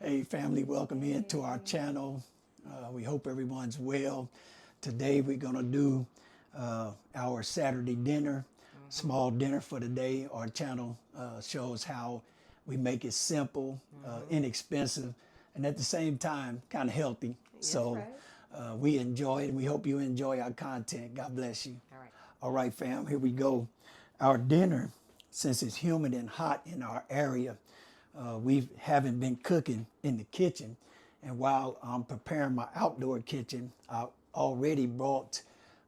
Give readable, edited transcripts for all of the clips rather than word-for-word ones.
Hey, family, welcome into our channel. We hope everyone's well. Today we're going to do our Saturday dinner, small dinner for the day. Our channel shows how we make it simple, inexpensive, and at the same time, kind of healthy. We enjoy it, and we hope you enjoy our content. God bless you. All right. All right, fam, here we go. Our dinner, since it's humid and hot in our area, we haven't been cooking in the kitchen. And while I'm preparing my outdoor kitchen, I already brought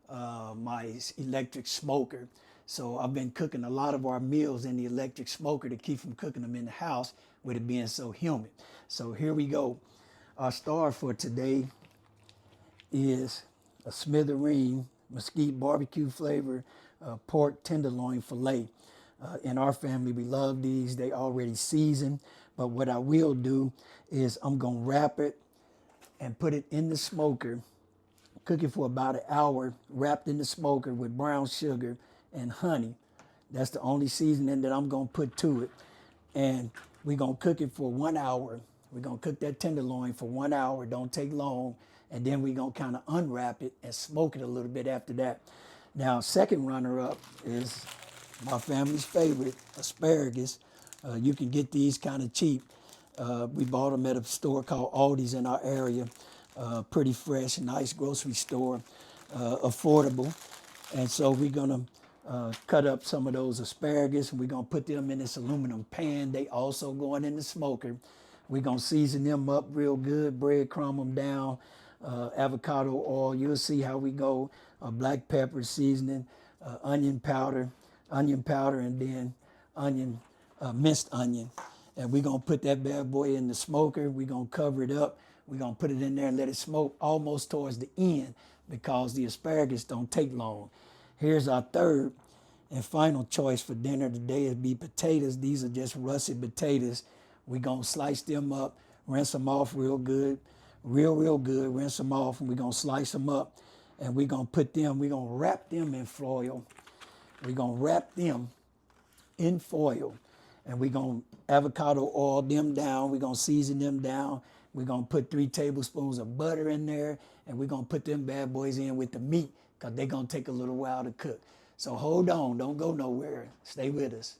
my electric smoker. So I've been cooking a lot of our meals in the electric smoker to keep from cooking them in the house with it being so humid. So here we go. Our star for today is a smithereen mesquite barbecue flavor pork tenderloin filet. In our family, we love these. They already seasoned. But what I will do is I'm going to wrap it and put it in the smoker, cook it for about an hour, wrapped in the smoker with brown sugar and honey. That's the only seasoning that I'm going to put to it. And we're going to cook it for 1 hour. We're going to cook that tenderloin for 1 hour. Don't take long. And then we're going to kind of unwrap it and smoke it a little bit after that. Now, second runner-up is my family's favorite, asparagus. You can get these kind of cheap. We bought them at a store called Aldi's in our area. Pretty fresh, nice grocery store, affordable. And so we're going to cut up some of those asparagus, and we're going to put them in this aluminum pan. They also going in the smoker. We're going to season them up real good, breadcrumb them down, avocado oil. You'll see how we go. Black pepper seasoning, onion powder, and then minced onion. And we're going to put that bad boy in the smoker. We're going to cover it up. We're going to put it in there and let it smoke almost towards the end because the asparagus don't take long. Here's our third and final choice for dinner today. It'd be potatoes. These are just russet potatoes. We're going to slice them up, rinse them off real good, real good, rinse them off, and we're going to slice them up. And we're going to wrap them in foil. We're going to wrap them in foil. And we're going to avocado oil them down. We're going to season them down. We're going to put 3 tablespoons of butter in there. And we're going to put them bad boys in with the meat because they're going to take a little while to cook. So hold on. Don't go nowhere. Stay with us.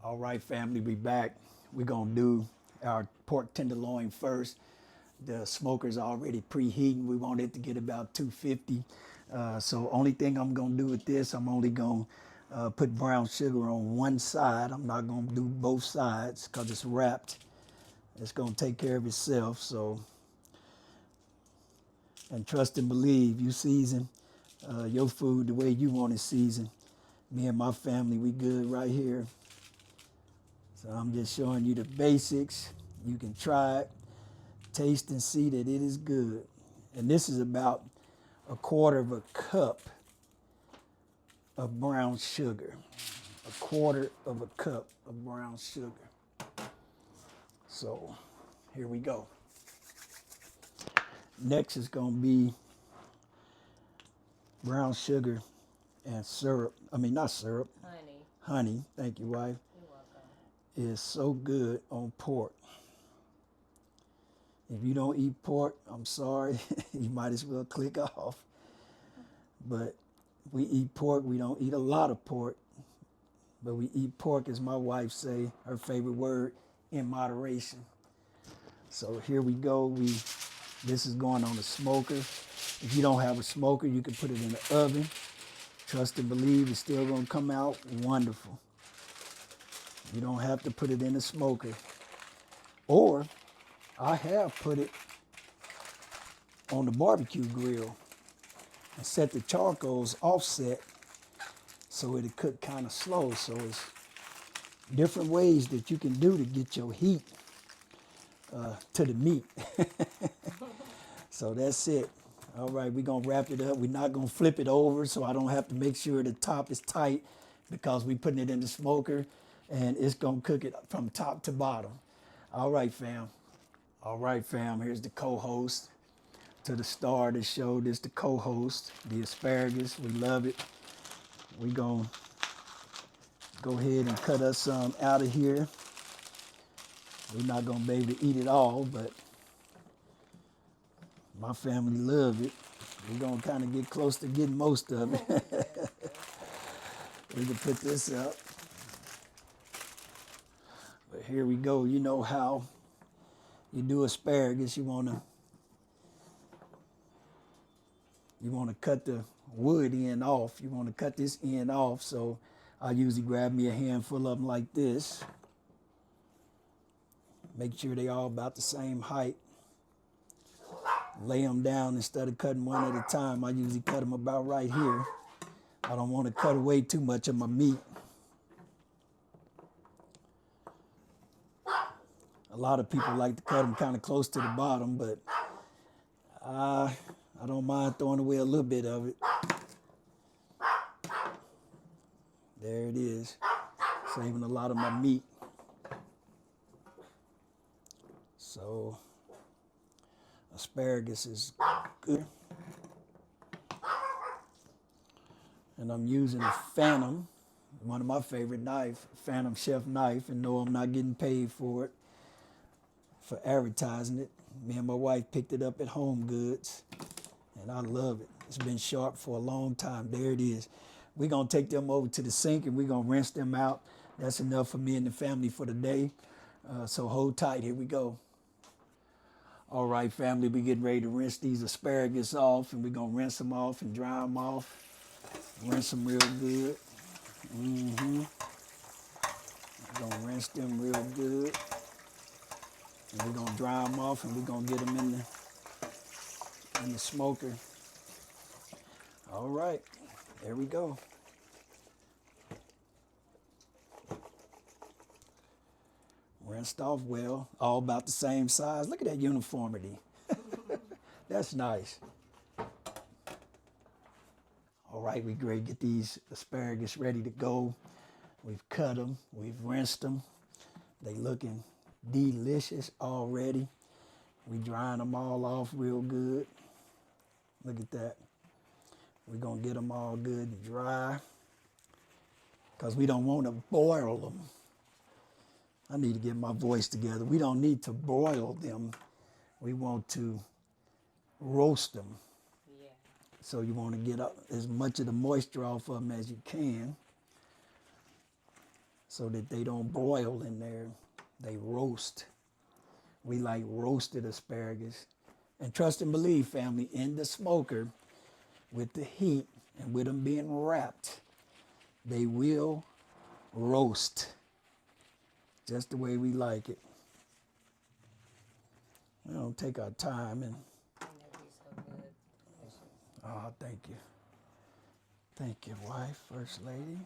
All right, family, we back. We're going to do our pork tenderloin first. The smoker's already preheating. We want it to get about 250. So only thing I'm going to do with this, I'm only going to put brown sugar on one side. I'm not going to do both sides because it's wrapped. It's going to take care of itself. So, and trust and believe, you season your food the way you want it seasoned. Me and my family, we good right here. So I'm just showing you the basics. You can try it, taste and see that it is good. And this is about 1/4 cup of brown sugar. 1/4 cup of brown sugar. So here we go. Next is going to be brown sugar and syrup. I mean, not syrup. Honey. Honey. Thank you, wife. You're welcome. Is so good on pork. If you don't eat pork, I'm sorry. You might as well click off. But we eat pork. We don't eat a lot of pork. But we eat pork, as my wife say, her favorite word, in moderation. So here we go. This is going on the smoker. If you don't have a smoker, you can put it in the oven. Trust and believe it's still going to come out wonderful. You don't have to put it in the smoker. Or I have put it on the barbecue grill and set the charcoals offset so it'll cook kind of slow. So it's different ways that you can do to get your heat to the meat. So that's it. All right, we're going to wrap it up. We're not going to flip it over so I don't have to make sure the top is tight because we're putting it in the smoker and it's going to cook it from top to bottom. All right, fam. All right, fam, here's the co-host to the star of the show. This the co-host, the asparagus. We love it. We're going to go ahead and cut us some out of here. We're not going to be able to eat it all, but my family love it. We're going to kind of get close to getting most of it. We can put this up. But here we go. You know how you do asparagus, you want to cut the wood end off. You want to cut this end off. So I usually grab me a handful of them like this. Make sure they all about the same height. Lay them down instead of cutting one at a time. I usually cut them about right here. I don't want to cut away too much of my meat. A lot of people like to cut them kind of close to the bottom, but I don't mind throwing away a little bit of it. There it is, saving a lot of my meat. So asparagus is good. And I'm using a Phantom, one of my favorite knife, Phantom chef knife, and no, I'm not getting paid for it, for advertising it. Me and my wife picked it up at Home Goods, and I love it. It's been sharp for a long time. There it is. We're going to take them over to the sink, and we're going to rinse them out. That's enough for me and the family for the day. So hold tight. Here we go. All right, family, we're getting ready to rinse these asparagus off, and we're going to rinse them off and dry them off. Rinse them real good. We're going to rinse them real good. And we're going to dry them off, and we're going to get them in the smoker. All right, there we go. Rinsed off well, all about the same size. Look at that uniformity. That's nice. All right, we're ready to get these asparagus ready to go. We've cut them, we've rinsed them. They looking delicious already. We drying them all off real good. Look at that. We're gonna get them all good and dry because we don't want to boil them. I need to get my voice together. We don't need to broil them. We want to roast them. Yeah. So you want to get as much of the moisture off of them as you can so that they don't broil in there. They roast. We like roasted asparagus. And trust and believe, family, in the smoker, with the heat and with them being wrapped, they will roast just the way we like it. We don't take our time and. Oh, thank you. Thank you, wife, First Lady.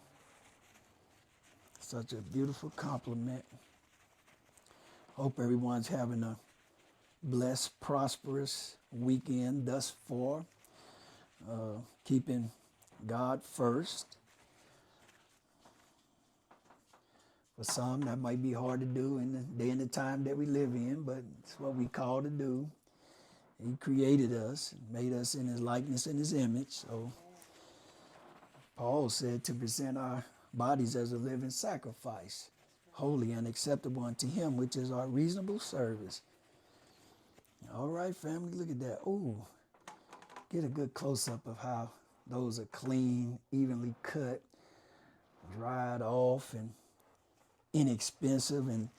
Such a beautiful compliment. Hope everyone's having a blessed, prosperous weekend thus far. Keeping God first. For some, that might be hard to do in the day and the time that we live in, but it's what we call to do. He created us, made us in his likeness and his image. So Paul said to present our bodies as a living sacrifice, holy and acceptable unto him, which is our reasonable service. All right, family, look at that. Ooh, get a good close-up of how those are clean, evenly cut, dried off, and inexpensive and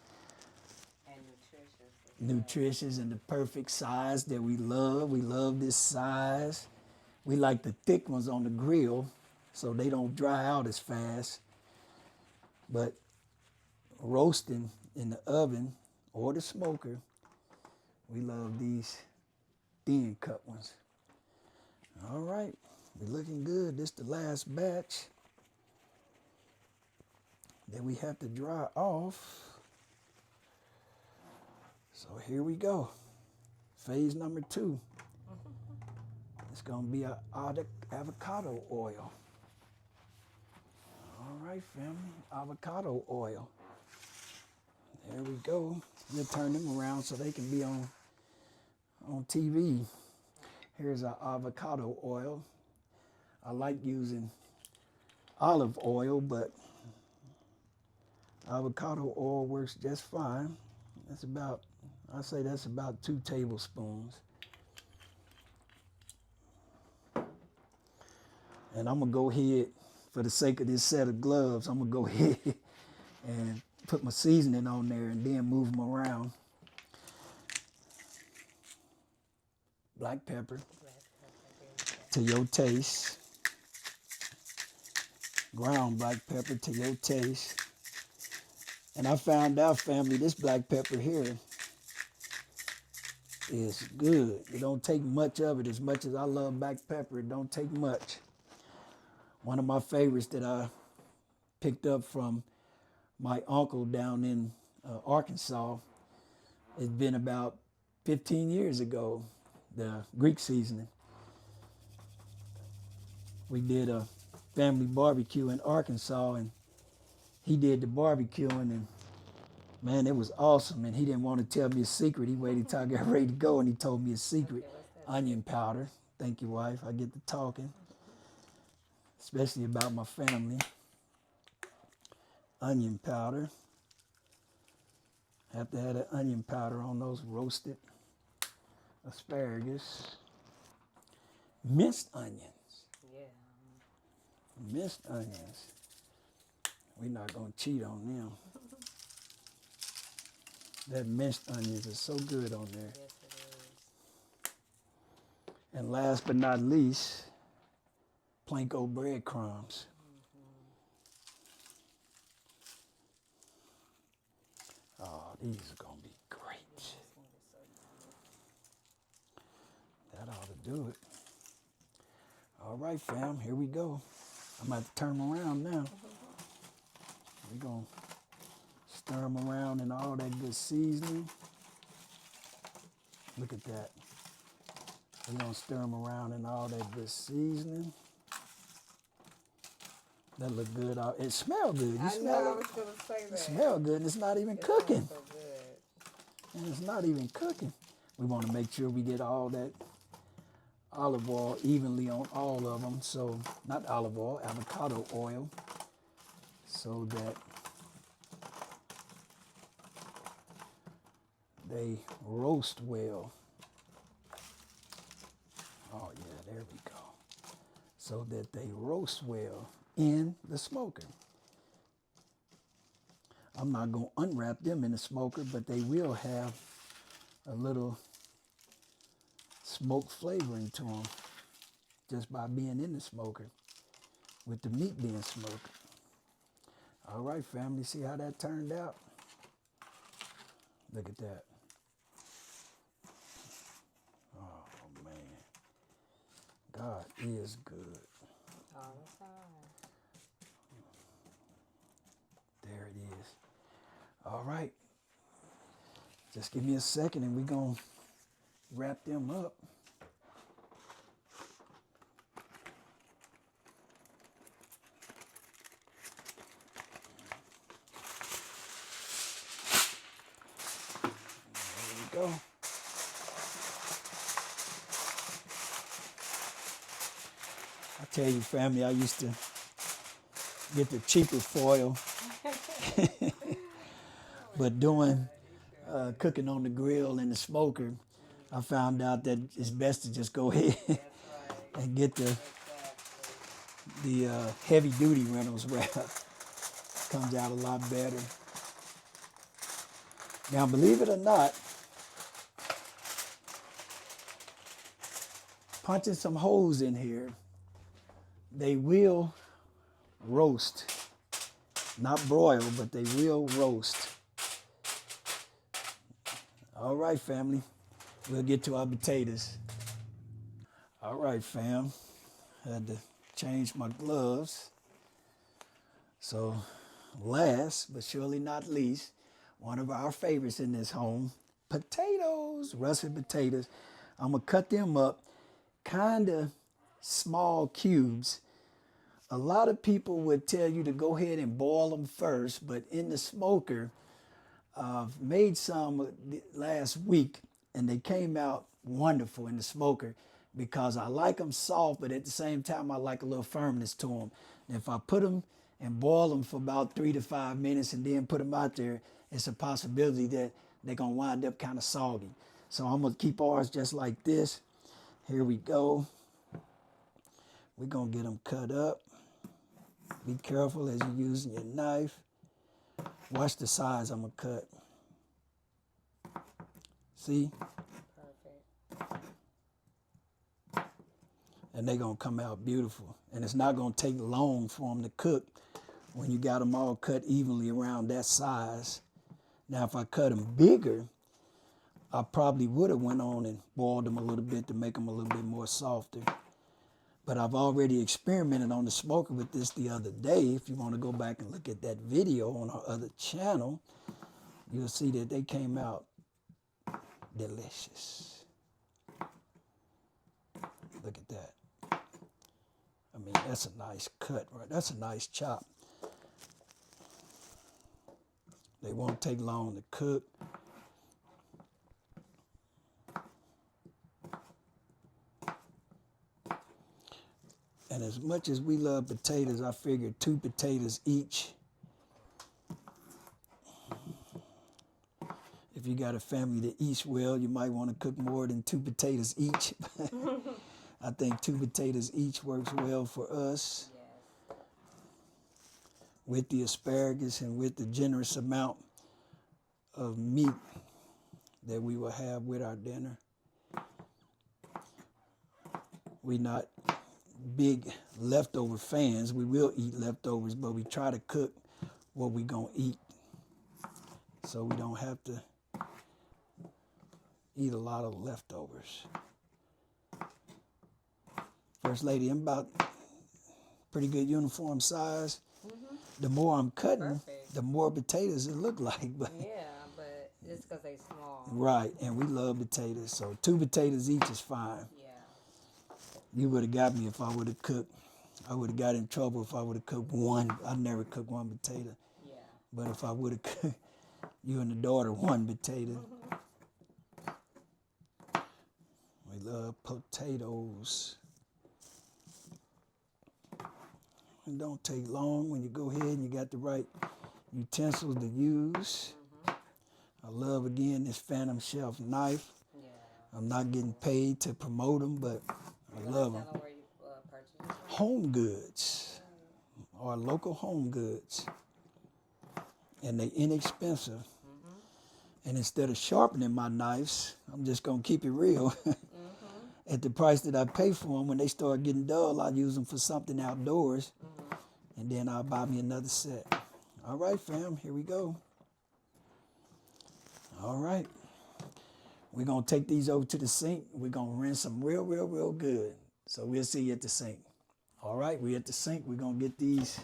nutritious and the perfect size that we love. We love this size. We like the thick ones on the grill so they don't dry out as fast. But roasting in the oven or the smoker, we love these thin cut ones. All right, we're looking good. This is the last batch that we have to dry off. So here we go. Phase number 2. It's gonna be avocado oil. All right, family, avocado oil. There we go. We'll turn them around so they can be on TV. Here's our avocado oil. I like using olive oil, but avocado oil works just fine. I say that's about 2 tablespoons. And I'm going to go ahead, for the sake of this set of gloves, I'm going to go ahead and put my seasoning on there and then move them around. Black pepper to your taste. Ground black pepper to your taste. And I found out, family, this black pepper here is good. It don't take much of it. As much as I love black pepper, it don't take much. One of my favorites that I picked up from my uncle down in Arkansas, it's been about 15 years ago, the Greek seasoning. We did a family barbecue in Arkansas, and he did the barbecuing, and man, it was awesome. And he didn't want to tell me a secret. He waited till I got ready to go, and he told me a secret. Onion powder. Thank you, wife. I get to talking, especially about my family. Onion powder. Have to have that onion powder on those roasted asparagus. Minced onions. Yeah. Minced onions. We're not going to cheat on them. That minced onions is so good on there. Yes, it is. And last but not least, Planko breadcrumbs. Oh, these are going to be great. That ought to do it. All right, fam, here we go. I'm about to turn them around now. We're going to stir them around in all that good seasoning. Look at that. We're going to stir them around in all that good seasoning. That look good. It smells good. You smell it? I was going to say that. It smells good, and it's not even cooking. So good. And it's not even cooking. We want to make sure we get all that olive oil evenly on all of them. So, not olive oil, avocado oil. So that they roast well. Oh yeah, there we go. So that they roast well in the smoker. I'm not going to unwrap them in the smoker, but they will have a little smoke flavoring to them just by being in the smoker with the meat being smoked. All right, family, see how that turned out? Look at that. Oh, man. God is good. All the time. There it is. All right. Just give me a second and we're going to wrap them up. There we go. I tell you, family, I used to get the cheaper foil. But doing cooking on the grill and the smoker, I found out that it's best to just go ahead and get the heavy duty Reynolds wrap. Comes out a lot better. Now, believe it or not, punching some holes in here, they will roast. Not broil, but they will roast. All right, family. We'll get to our potatoes. All right, fam. I had to change my gloves. So, last but surely not least, one of our favorites in this home, potatoes, russet potatoes. I'm going to cut them up kind of small cubes. A lot of people would tell you to go ahead and boil them first, but in the smoker, I've made some last week, and they came out wonderful in the smoker because I like them soft, but at the same time, I like a little firmness to them. And if I put them and boil them for about 3 to 5 minutes and then put them out there, it's a possibility that they're going to wind up kind of soggy. So I'm going to keep ours just like this. Here we go. We're going to get them cut up. Be careful as you're using your knife. Watch the size I'm going to cut. See? Perfect. And they're going to come out beautiful. And it's not going to take long for them to cook when you got them all cut evenly around that size. Now, if I cut them bigger, I probably would have went on and boiled them a little bit to make them a little bit more softer. But I've already experimented on the smoker with this the other day. If you want to go back and look at that video on our other channel, you'll see that they came out delicious. Look at that. I mean, that's a nice cut, right? That's a nice chop. They won't take long to cook. And as much as we love potatoes, I figured 2 potatoes each. If you got a family that eats well, you might want to cook more than 2 potatoes each. I think 2 potatoes each works well for us. Yes. With the asparagus and with the generous amount of meat that we will have with our dinner. We're not big leftover fans. We will eat leftovers, but we try to cook what we're going to eat so we don't have to eat a lot of leftovers. First Lady, I'm about pretty good uniform size. Mm-hmm. The more I'm cutting, Perfect. the more potatoes it look like. But Yeah, but it's because they small. right, and we love potatoes, so 2 potatoes each is fine. Yeah. You would have got me if I would have cooked. I would have got in trouble if I would have cooked one. I never cooked 1 potato. Yeah. But if I would have cooked you and the daughter 1 potato. We love potatoes. It don't take long when you go ahead and you got the right utensils to use. I love, again, this Phantom Chef knife. Yeah. I'm not getting paid to promote them, but I love them. Tell them where you purchased them. Home Goods, or local Home Goods. And they inexpensive. And instead of sharpening my knives, I'm just going to keep it real. At the price that I pay for them, when they start getting dull, I use them for something outdoors. And then I'll buy me another set. All right, fam, here we go. All right. We're going to take these over to the sink. We're going to rinse them real, real, real good. So we'll see you at the sink. All right, we're at the sink. We're going to get these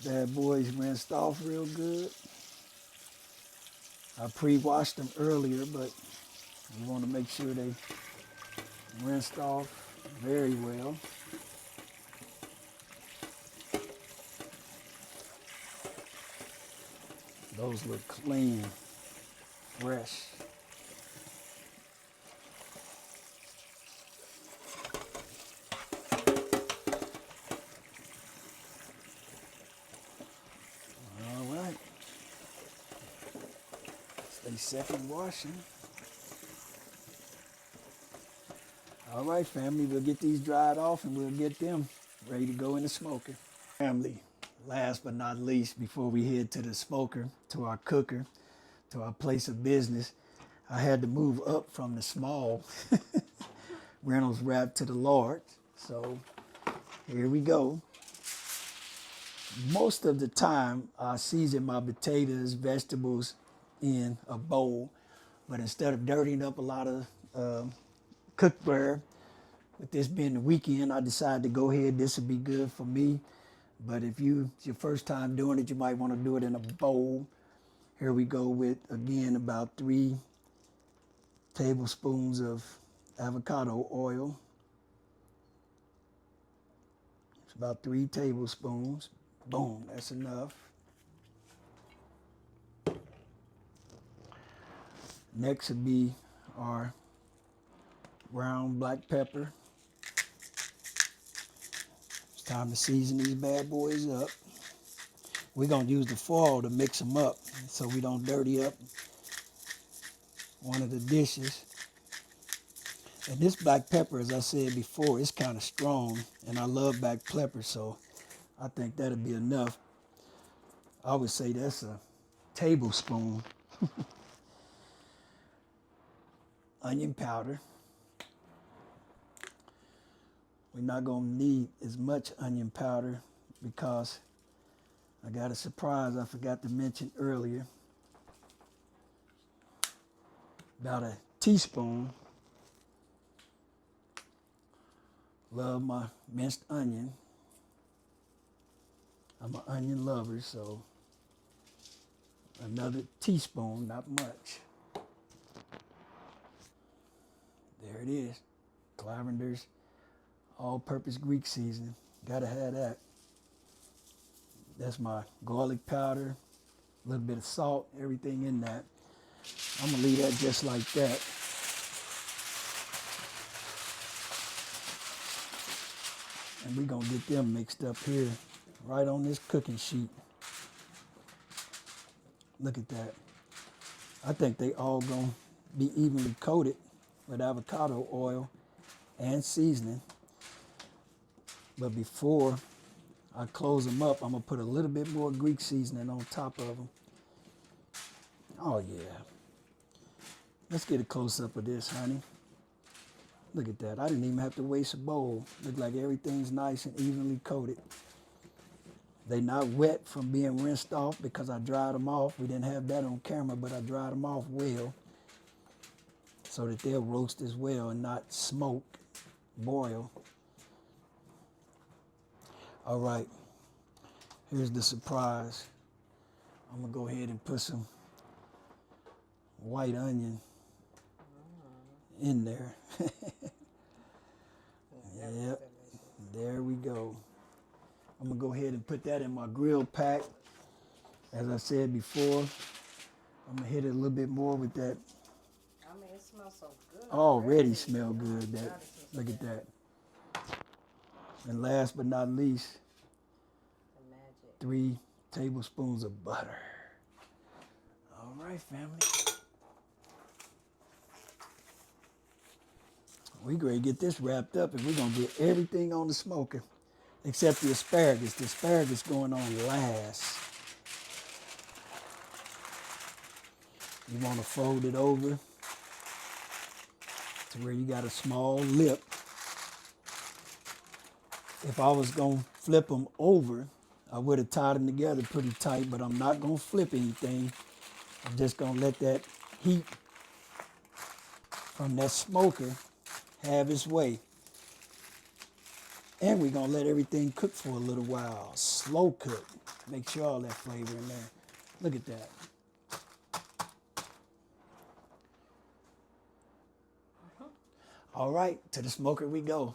bad boys rinsed off real good. I pre-washed them earlier, but we want to make sure they rinsed off very well. Those look clean, fresh. All right. Stay second washing. All right, family, we'll get these dried off and we'll get them ready to go in the smoker. Family, last but not least, before we head to the smoker, to our cooker, to our place of business, I had to move up from the small Reynolds wrap to the large. So here we go. Most of the time, I season my potatoes, vegetables in a bowl, but instead of dirtying up a lot of cookware, with this being the weekend, I decided to go ahead. This would be good for me. But if it's your first time doing it, you might want to do it in a bowl. Here we go with, again, about 3 tablespoons of avocado oil. It's about 3 tablespoons. Boom, that's enough. Next would be our ground black pepper. It's time to season these bad boys up. We're going to use the foil to mix them up so we don't dirty up one of the dishes. And this black pepper, as I said before, it's kind of strong, and I love black pepper, so I think that'll be enough. I would say that's a tablespoon. Onion powder. We're not gonna need as much onion powder because I got a surprise I forgot to mention earlier. About a teaspoon. Love my minced onion. I'm an onion lover, so another teaspoon, not much. There it is. Clavender's all-purpose Greek seasoning. Gotta have that. That's my garlic powder, a little bit of salt, everything in that. I'm gonna leave that just like that. And we're gonna get them mixed up here, right on this cooking sheet. Look at that. I think they all gonna be evenly coated with avocado oil and seasoning. But before I close them up, I'm gonna put a little bit more Greek seasoning on top of them. Oh yeah. Let's get a close up of this, honey. Look at that. I didn't even have to waste a bowl. Look like everything's nice and evenly coated. They're not wet from being rinsed off because I dried them off. We didn't have that on camera, but I dried them off well so that they'll roast as well and not smoke, boil. All right, here's the surprise. I'm gonna go ahead and put some white onion in there. Yep, there we go. I'm gonna go ahead and put that in my grill pack. As I said before, I'm gonna hit it a little bit more with that. I mean, it smells so good. Already smell good. That, look at that. And last but not least, 3 tablespoons of butter. All right, family. We're going to get this wrapped up and we're going to get everything on the smoker except the asparagus. The asparagus going on last. You want to fold it over to where you got a small lip. If I was going to flip them over, I would have tied them together pretty tight, but I'm not going to flip anything. I'm just going to let that heat from that smoker have its way. And we're going to let everything cook for a little while. Slow cook. Make sure all that flavor in there. Look at that. All right, to the smoker we go.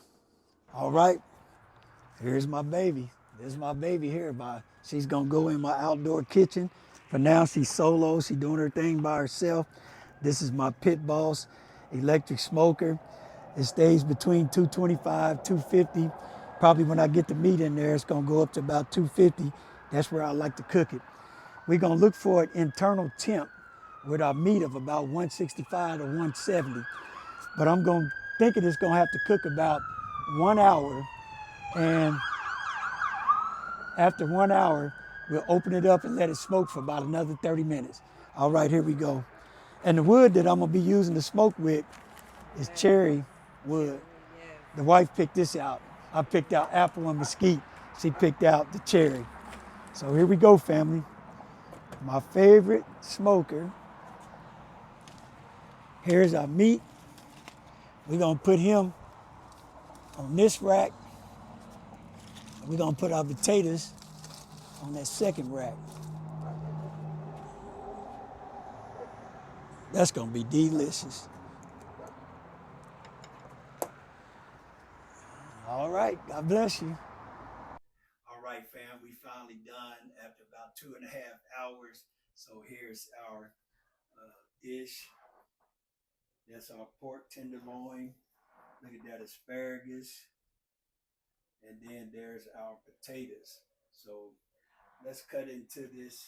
All right, here's my baby. This is my baby here. She's going to go in my outdoor kitchen. For now, she's solo. She's doing her thing by herself. This is my Pit Boss electric smoker. It stays between 225, 250. Probably when I get the meat in there, it's gonna go up to about 250. That's where I like to cook it. We're gonna look for an internal temp with our meat of about 165 to 170. But I'm thinking it's gonna have to cook about 1 hour. And after 1 hour, we'll open it up and let it smoke for about another 30 minutes. All right, here we go. And the wood that I'm gonna be using to smoke with is cherry wood. The wife picked this out. I picked out apple and mesquite. She picked out the cherry. So here we go, family. My favorite smoker. Here's our meat. We're gonna put him on this rack. We're gonna put our potatoes on that second rack. That's gonna be delicious. All right, God bless you. All right, fam, we finally done after about 2.5 hours. So here's our dish. That's our pork tenderloin. Look at that asparagus. And then there's our potatoes. So let's cut into this.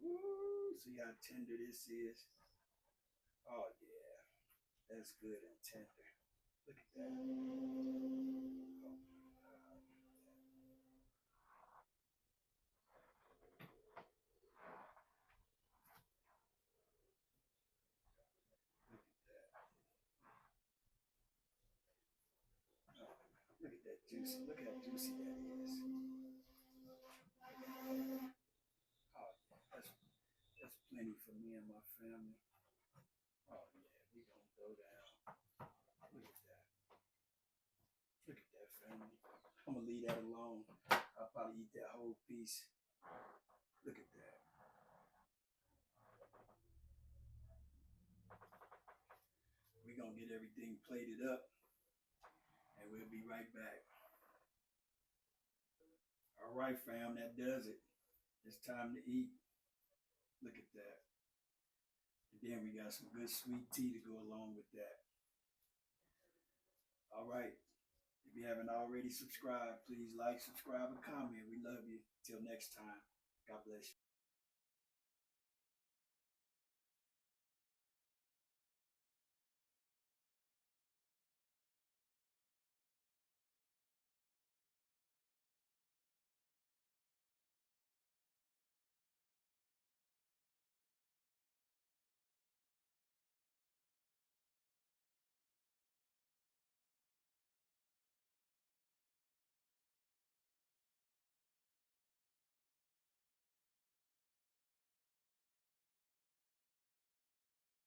Ooh, See how tender this is? Oh yeah, that's good and tender. Look at that. Oh, look at that. Oh, look at that juicy. Look how juicy that is. Oh yeah, that's plenty for me and my family. Oh yeah, we gonna go down. Look at that. Look at that, family. I'm gonna leave that alone. I'll probably eat that whole piece. Look at that. We're gonna get everything plated up and we'll be right back. All right, fam, that does it. It's time to eat. Look at that. And then we got some good sweet tea to go along with that. All right. If you haven't already subscribed, please like, subscribe, and comment. We love you. Till next time. God bless you.